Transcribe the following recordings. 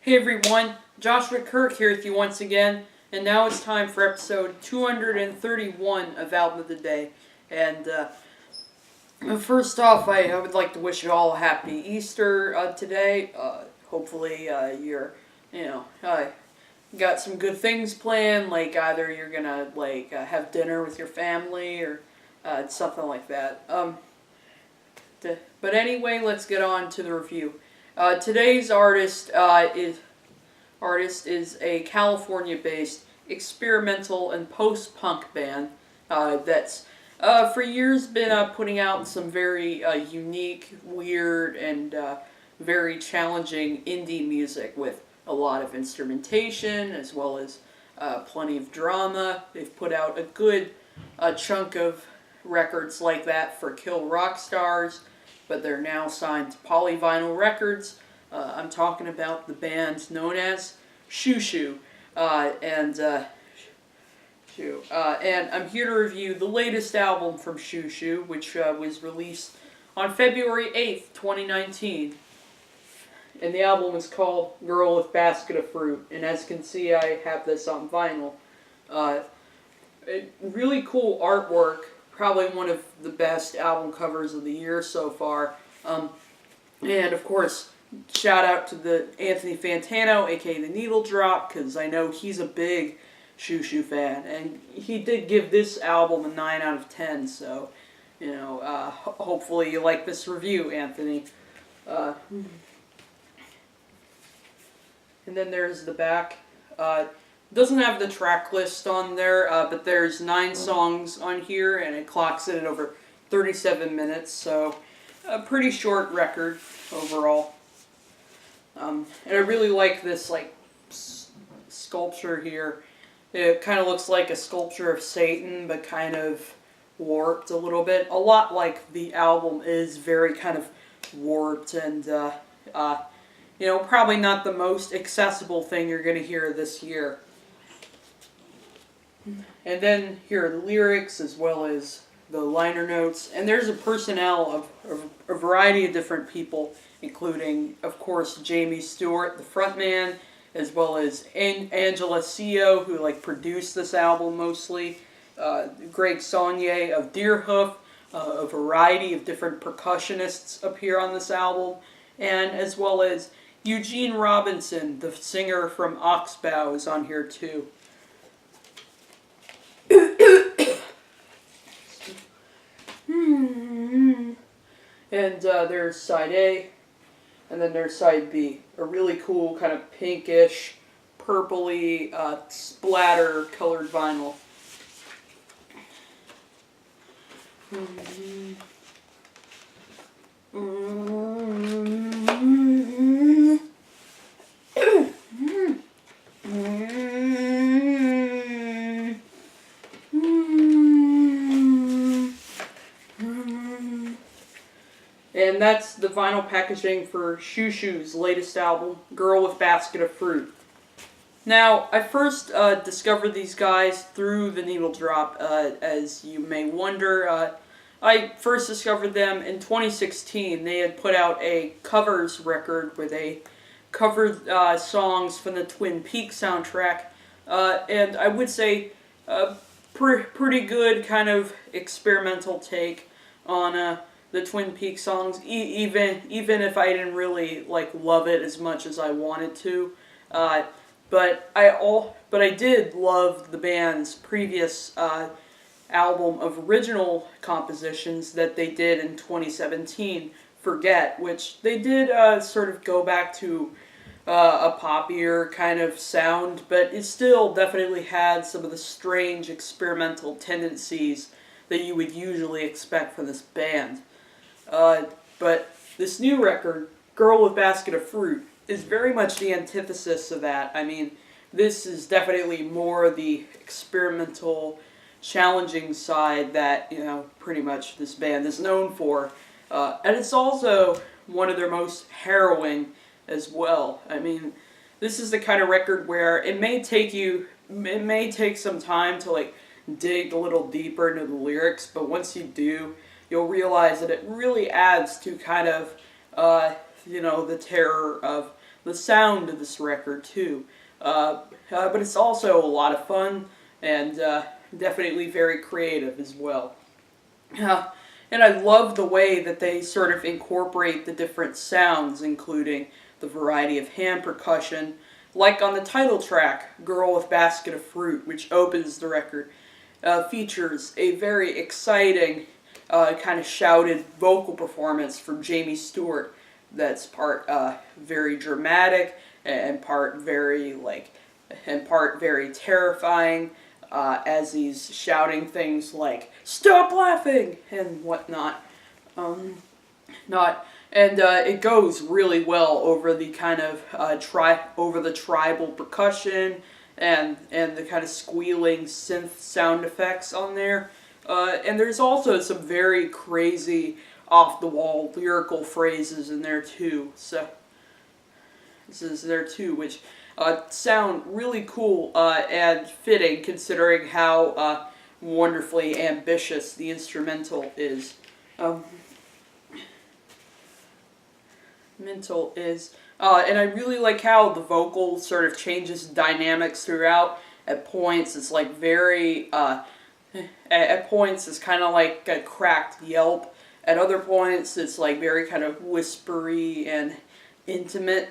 Hey everyone, Joshua Kirk here with you once again, and now it's time for episode 231 of Album of the Day. And first off, I would like to wish you all a happy Easter today. Hopefully got some good things planned, like either you're gonna have dinner with your family or something like that. But anyway, let's get on to the review. Today's artist is a California-based experimental and post-punk band that's for years been putting out some very unique, weird, and very challenging indie music with a lot of instrumentation as well as plenty of drama. They've put out a good chunk of records like that for Kill Rock Stars, but they're now signed to Polyvinyl Records. I'm talking about the band known as Xiu Xiu, and I'm here to review the latest album from Xiu Xiu, which was released on February 8th, 2019. And the album is called Girl with Basket of Fruit, and as you can see, I have this on vinyl. Really cool artwork, probably one of the best album covers of the year so far. And of course, shout out to the Anthony Fantano, aka the Needle Drop, because I know he's a big Xiu Xiu fan, and he did give this album a 9 out of 10. So, hopefully you like this review, Anthony. And then there's the back. Doesn't have the track list on there, but there's 9 songs on here, and it clocks in at over 37 minutes, so a pretty short record overall. And I really like this sculpture here. It kind of looks like a sculpture of Satan, but kind of warped a little bit. A lot like the album is very kind of warped and probably not the most accessible thing you're going to hear this year. And then here are the lyrics as well as the liner notes. And there's a personnel of a variety of different people, including, of course, Jamie Stewart, the frontman, as well as Angela Cio, who produced this album mostly. Greg Saunier of Deerhoof. A variety of different percussionists appear on this album, and as well as Eugene Robinson, the singer from Oxbow, is on here too. And there's side A, and then there's side B. A really cool kind of pinkish, purpley, splatter colored vinyl. And that's the vinyl packaging for Xiu Xiu's latest album, Girl with Basket of Fruit. Now, I first discovered these guys through the Needle Drop, as you may wonder. I first discovered them in 2016. They had put out a covers record where they covered songs from the Twin Peaks soundtrack, and I would say pretty good kind of experimental take on the Twin Peaks songs, even if I didn't really love it as much as I wanted to. But I did love the band's previous album of original compositions that they did in 2017, Forget, which they did sort of go back to a poppier kind of sound, but it still definitely had some of the strange experimental tendencies that you would usually expect from this band. But this new record, Girl with Basket of Fruit, is very much the antithesis of that. I mean, this is definitely more the experimental, challenging side that, pretty much this band is known for. And it's also one of their most harrowing as well. I mean, this is the kind of record where it may take some time to dig a little deeper into the lyrics, but once you do, you'll realize that it really adds to kind of, the terror of the sound of this record too. But it's also a lot of fun and definitely very creative as well. And I love the way that they sort of incorporate the different sounds, including the variety of hand percussion, like on the title track, Girl with Basket of Fruit, which opens the record, features a very exciting, kind of shouted vocal performance from Jamie Stewart that's part very dramatic and part very terrifying, as he's shouting things like "Stop laughing" and whatnot. It goes really well over the kind of over the tribal percussion and the kind of squealing synth sound effects on there. And there's also some very crazy off-the-wall lyrical phrases in there too. So this is there too, which sound really cool and fitting considering how wonderfully ambitious the instrumental is. And I really like how the vocal sort of changes dynamics throughout. At points, it's like very. At points, it's kind of like a cracked yelp. At other points, it's like very kind of whispery and intimate.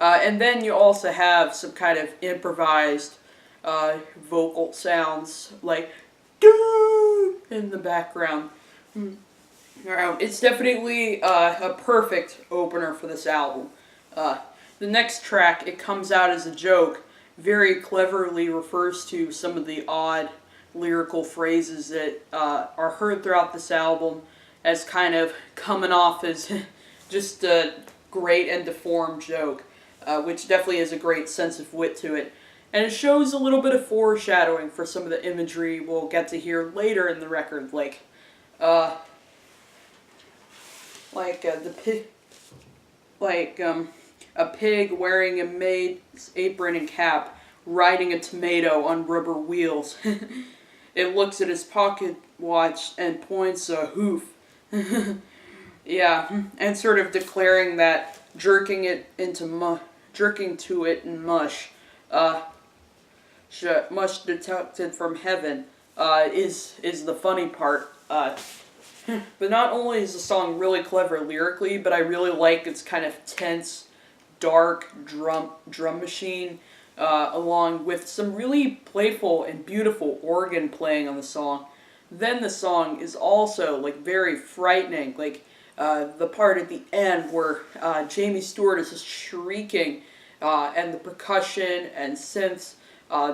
And then you also have some kind of improvised vocal sounds like "doo" in the background. It's definitely a perfect opener for this album. The next track, It Comes Out as a Joke, very cleverly refers to some of the odd lyrical phrases that are heard throughout this album as kind of coming off as just a great and deformed joke, which definitely has a great sense of wit to it. And it shows a little bit of foreshadowing for some of the imagery we'll get to hear later in the record, like a pig wearing a maid's apron and cap, riding a tomato on rubber wheels. It looks at his pocket watch and points a hoof. Yeah, and sort of declaring that jerking to it in mush, mush detected from heaven, is the funny part. But not only is the song really clever lyrically, but I really like its kind of tense, dark drum machine, along with some really playful and beautiful organ playing on the song. Then the song is also like very frightening, like the part at the end where Jamie Stewart is just shrieking, and the percussion and synths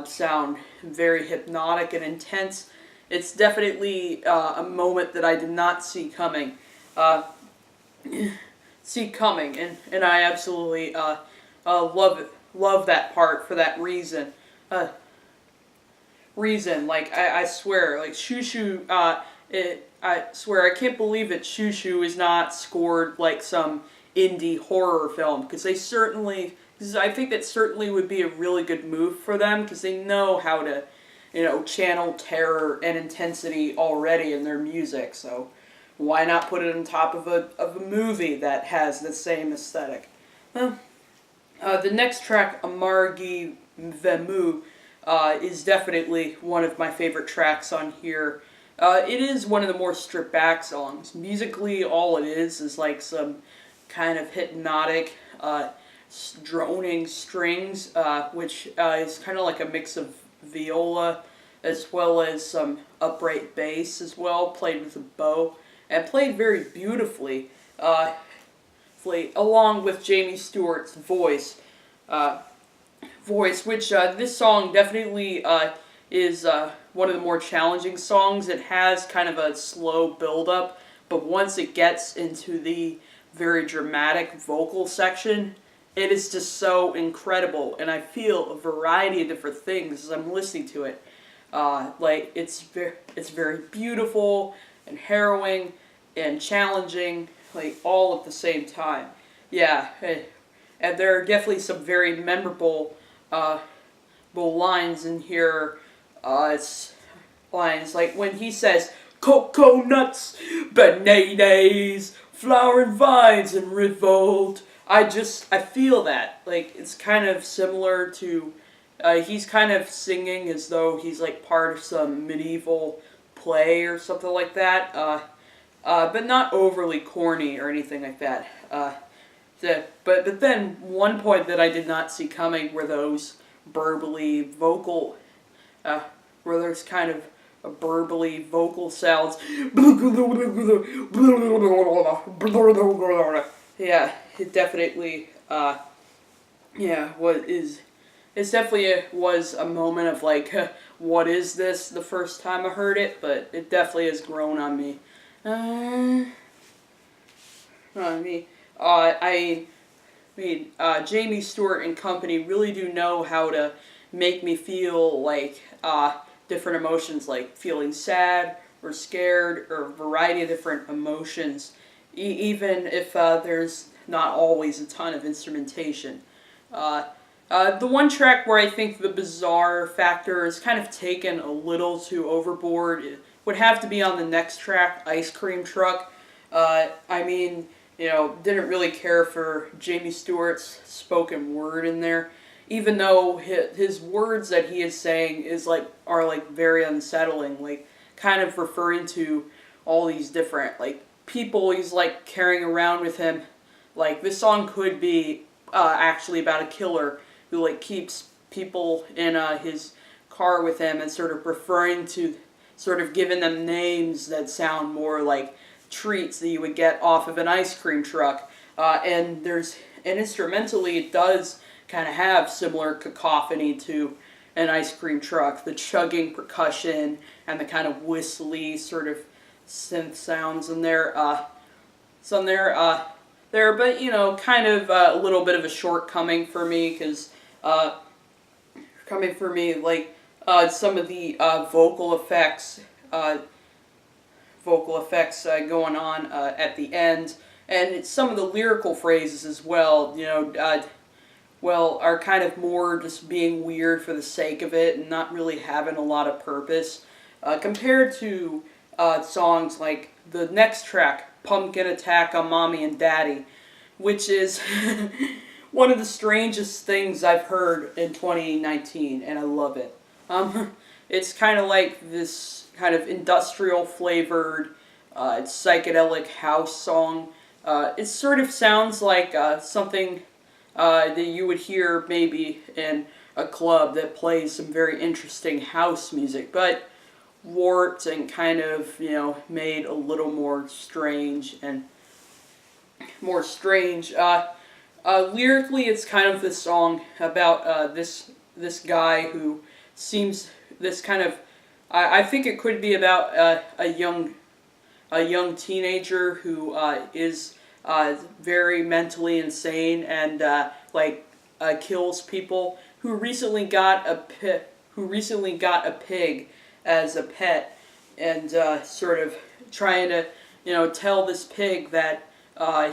sound very hypnotic and intense. It's definitely a moment that I did not see coming. And I absolutely love that part for that reason. Like I swear, like Xiu Xiu, I swear I can't believe that Xiu Xiu is not scored like some indie horror film, because I think that certainly would be a really good move for them, because they know how to, channel terror and intensity already in their music, so why not put it on top of a movie that has the same aesthetic? The next track, Amargi Vemu, is definitely one of my favorite tracks on here. It is one of the more stripped back songs. Musically, all it is like some kind of hypnotic, droning strings, which is kind of like a mix of viola as well as some upright bass as well, played with a bow, and played very beautifully, along with Jamie Stewart's voice, which this song definitely is one of the more challenging songs. It has kind of a slow build-up, but once it gets into the very dramatic vocal section, it is just so incredible, and I feel a variety of different things as I'm listening to it. It's very beautiful and harrowing and challenging, like all at the same time. Yeah, and there are definitely some very memorable lines in here. It's lines like when he says, "Coconuts, bananas, flowering vines in revolt. I feel that, like, it's kind of similar to, he's kind of singing as though he's like part of some medieval play or something like that, but not overly corny or anything like that. But then one point that I did not see coming were those burbly vocal, where there's kind of a burbly vocal sounds. Yeah, it definitely, yeah, it definitely was a moment of like, what is this the first time I heard it, but it definitely has grown on me. I mean, Jamie Stewart and company really do know how to make me feel like different emotions, like feeling sad or scared or a variety of different emotions, even if there's not always a ton of instrumentation. The one track where I think the bizarre factor is kind of taken a little too overboard would have to be on the next track, Ice Cream Truck. I mean, didn't really care for Jamie Stewart's spoken word in there, even though his words that he is saying are like very unsettling, like kind of referring to all these different like people he's like carrying around with him. Like this song could be actually about a killer who like keeps people in his car with him and sort of referring to, sort of giving them names that sound more like treats that you would get off of an ice cream truck. And instrumentally it does kind of have similar cacophony to an ice cream truck, the chugging percussion and the kind of whistly sort of synth sounds in there. Some there, but kind of a little bit of a shortcoming for me because like some of the vocal effects going on at the end, and some of the lyrical phrases as well, are kind of more just being weird for the sake of it and not really having a lot of purpose, compared to songs like the next track, Pumpkin Attack on Mommy and Daddy, which is one of the strangest things I've heard in 2019, and I love it. It's kind of like this kind of industrial flavored psychedelic house song. It sort of sounds like something that you would hear maybe in a club that plays some very interesting house music, but warped and kind of, made a little more strange and more strange. Lyrically, it's kind of this song about this guy who seems this kind of. I think it could be about a young teenager who is very mentally insane and kills people. Who recently got a pig as a pet, and sort of trying to tell this pig that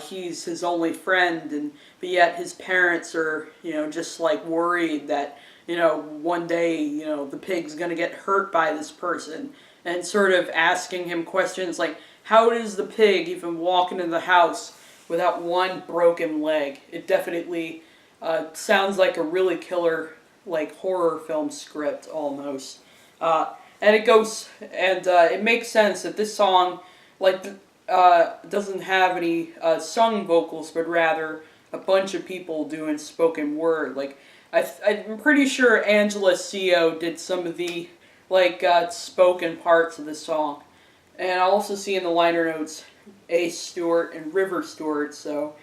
he's his only friend, but yet his parents are just like worried that one day the pig's gonna get hurt by this person, and sort of asking him questions like, how does the pig even walk into the house without one broken leg? It definitely sounds like a really killer like horror film script almost. And it makes sense that this song doesn't have any sung vocals, but rather a bunch of people doing spoken word. Like I'm pretty sure Angela Xiu did some of the spoken parts of the song, and I also see in the liner notes Ace Stewart and River Stewart. So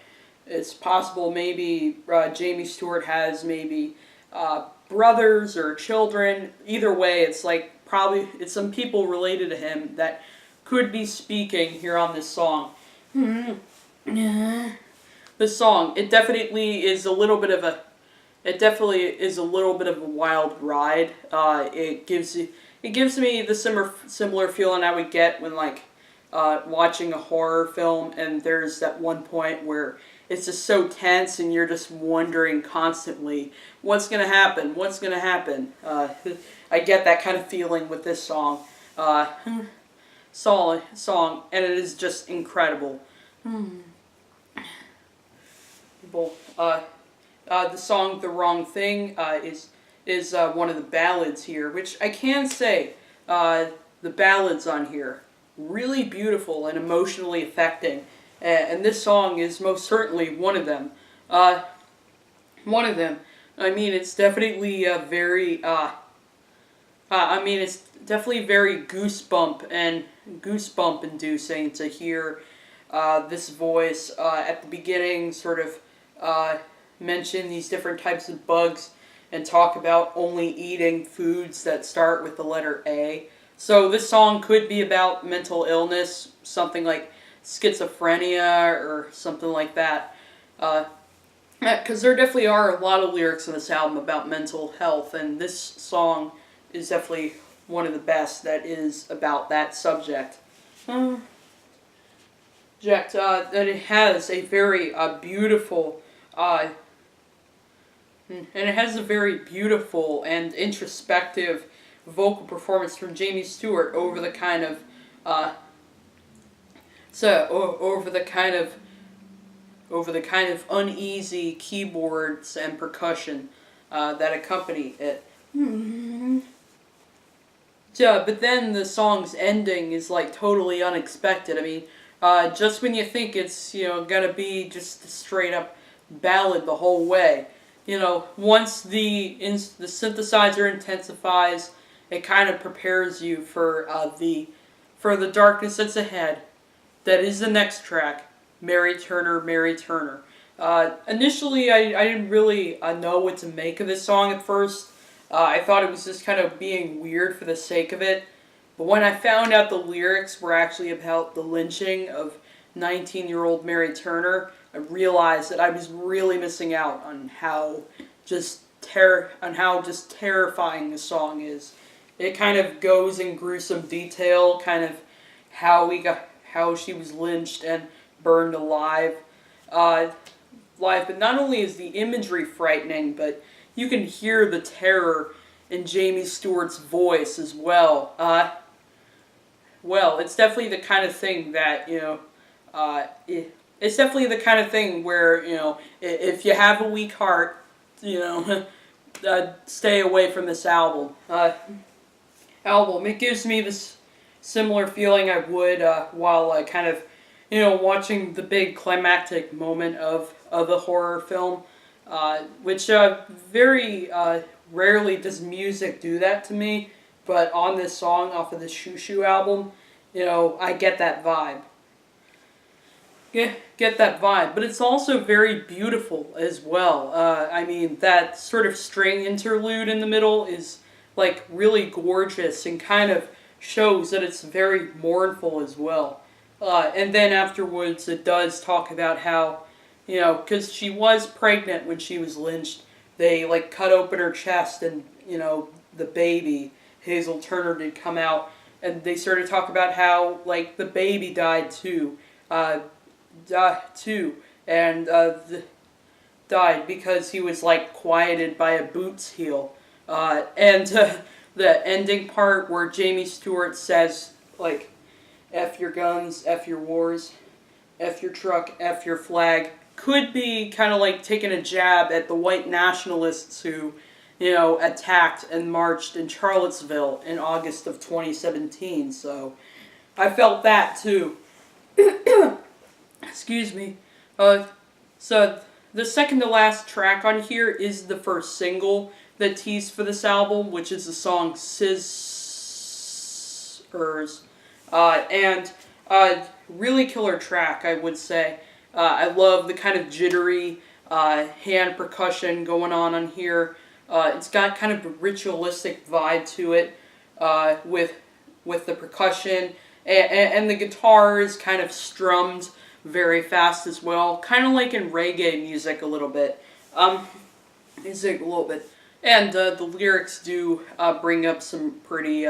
it's possible maybe Jamie Stewart has maybe brothers or children. Either way, it's probably it's some people related to him that could be speaking here on this song. This song, it definitely is a little bit of a wild ride. It gives me the similar feeling I would get when watching a horror film, and there's that one point where it's just so tense and you're just wondering constantly what's gonna happen. I get that kind of feeling with this song. Song, and it is just incredible. well, the song "The Wrong Thing" is one of the ballads here, which I can say the ballads on here really beautiful and emotionally affecting, and this song is most certainly one of them. One of them. I mean, it's definitely very. I mean, it's definitely very goosebump inducing to hear this voice at the beginning sort of mention these different types of bugs and talk about only eating foods that start with the letter A. So this song could be about mental illness, something like schizophrenia or something like that. Because there definitely are a lot of lyrics in this album about mental health, and this song is definitely one of the best that is about that subject. That it has a very beautiful, and it has a very beautiful and introspective vocal performance from Jamie Stewart over the kind of, over the kind of uneasy keyboards and percussion that accompany it. Yeah, but then the song's ending is like totally unexpected. I mean, just when you think it's, gonna be just a straight up ballad the whole way, once the synthesizer intensifies, it kind of prepares you for the darkness that's ahead. That is the next track, Mary Turner, Mary Turner. Initially, I didn't really know what to make of this song at first. I thought it was just kind of being weird for the sake of it. But when I found out the lyrics were actually about the lynching of 19-year-old Mary Turner, I realized that I was really missing out on how just terrifying the song is. It kind of goes in gruesome detail, kind of how she was lynched and burned alive. But not only is the imagery frightening, but you can hear the terror in Jamie Stewart's voice as well. It's definitely the kind of thing that, it's definitely the kind of thing where, if you have a weak heart, stay away from this album. It gives me this similar feeling I would while kind of, watching the big climactic moment of a horror film. Which very rarely does music do that to me, but on this song off of the Xiu Xiu album, I get that vibe. Get that vibe, but it's also very beautiful as well. I mean, that sort of string interlude in the middle is like really gorgeous and kind of shows that it's very mournful as well. And then afterwards, it does talk about how, because she was pregnant when she was lynched, they like cut open her chest and, the baby, Hazel Turner, did come out, and they started to talk about how, like, the baby died too, and died because he was, like, quieted by a boot's heel. And the ending part where Jamie Stewart says, like, F your guns, F your wars, F your truck, F your flag, could be kind of like taking a jab at the white nationalists who, attacked and marched in Charlottesville in August of 2017. So I felt that too. Excuse me. So the second to last track on here is the first single that teased for this album, which is the song Scissors. And really killer track, I would say. I love the kind of jittery hand percussion going on here. It's got kind of a ritualistic vibe to it with the percussion. And the guitar is kind of strummed very fast as well. Kind of like in reggae music a little bit. And the lyrics do bring up some pretty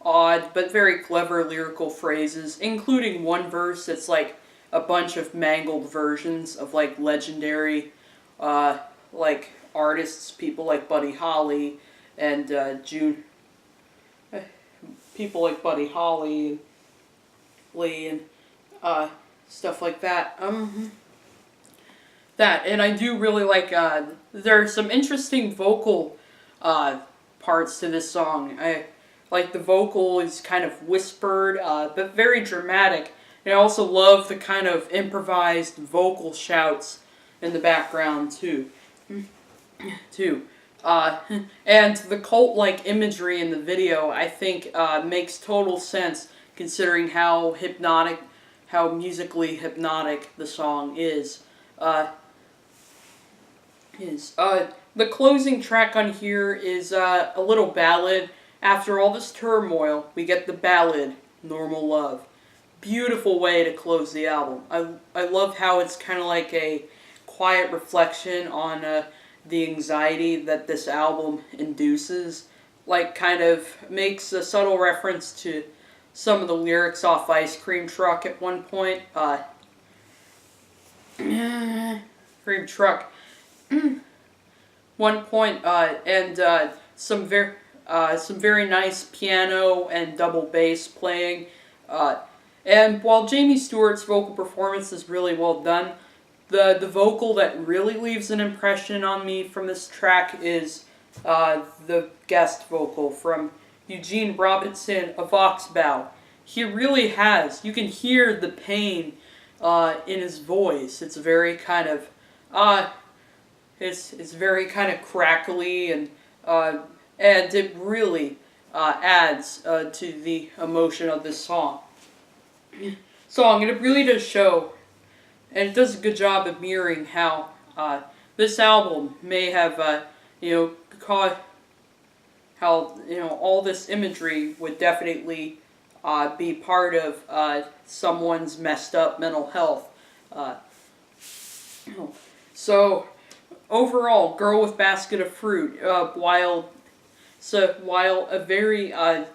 odd but very clever lyrical phrases, including one verse that's like a bunch of mangled versions of like legendary like artists, people like Buddy Holly and people like Buddy Holly, Lee, and stuff like that. that, and I do really like, there are some interesting vocal parts to this song. I like the vocal is kind of whispered, but very dramatic. And I also love the kind of improvised vocal shouts in the background too. And the cult-like imagery in the video, I think, makes total sense considering how hypnotic, how musically hypnotic the song is. The closing track on here is a little ballad. After all this turmoil, we get the ballad, Normal Love. Beautiful way to close the album. I love how it's kind of like a quiet reflection on the anxiety that this album induces. Like, kind of makes a subtle reference to some of the lyrics off Ice Cream Truck at one point. Cream Truck. One point, and some very nice piano and double bass playing. And while Jamie Stewart's vocal performance is really well done, the vocal that really leaves an impression on me from this track is the guest vocal from Eugene Robinson of Oxbow. He really has. You can hear the pain in his voice. It's very kind of it's very kind of crackly, and it really adds to the emotion of this song. And it really does show, and it does a good job of mirroring how this album may have, caused how all this imagery would definitely be part of someone's messed up mental health. So overall, Girl with Basket of Fruit, while a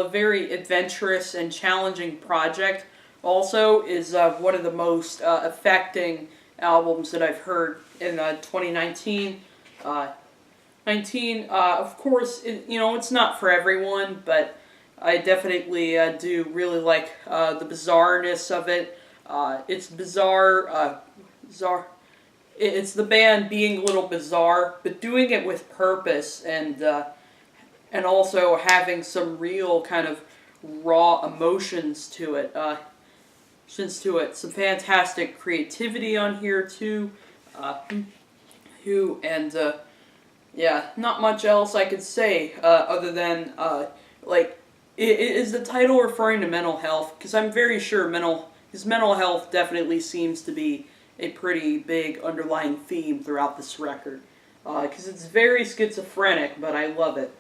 very adventurous and challenging project, also is one of the most affecting albums that I've heard in 2019. Of course, it's not for everyone, but I definitely do really like the bizarreness of it. It's bizarre. It's the band being a little bizarre, but doing it with purpose, and also having some real kind of raw emotions to it. Some fantastic creativity on here too. Not much else I could say other than is the title referring to mental health? Because I'm very sure his mental health definitely seems to be a pretty big underlying theme throughout this record. Because it's very schizophrenic, but I love it.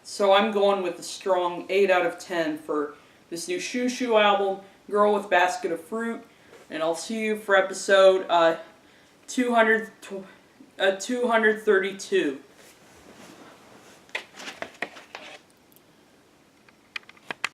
So I'm going with a strong 8 out of 10 for this new Xiu Xiu album, Girl with Basket of Fruit. And I'll see you for episode 232.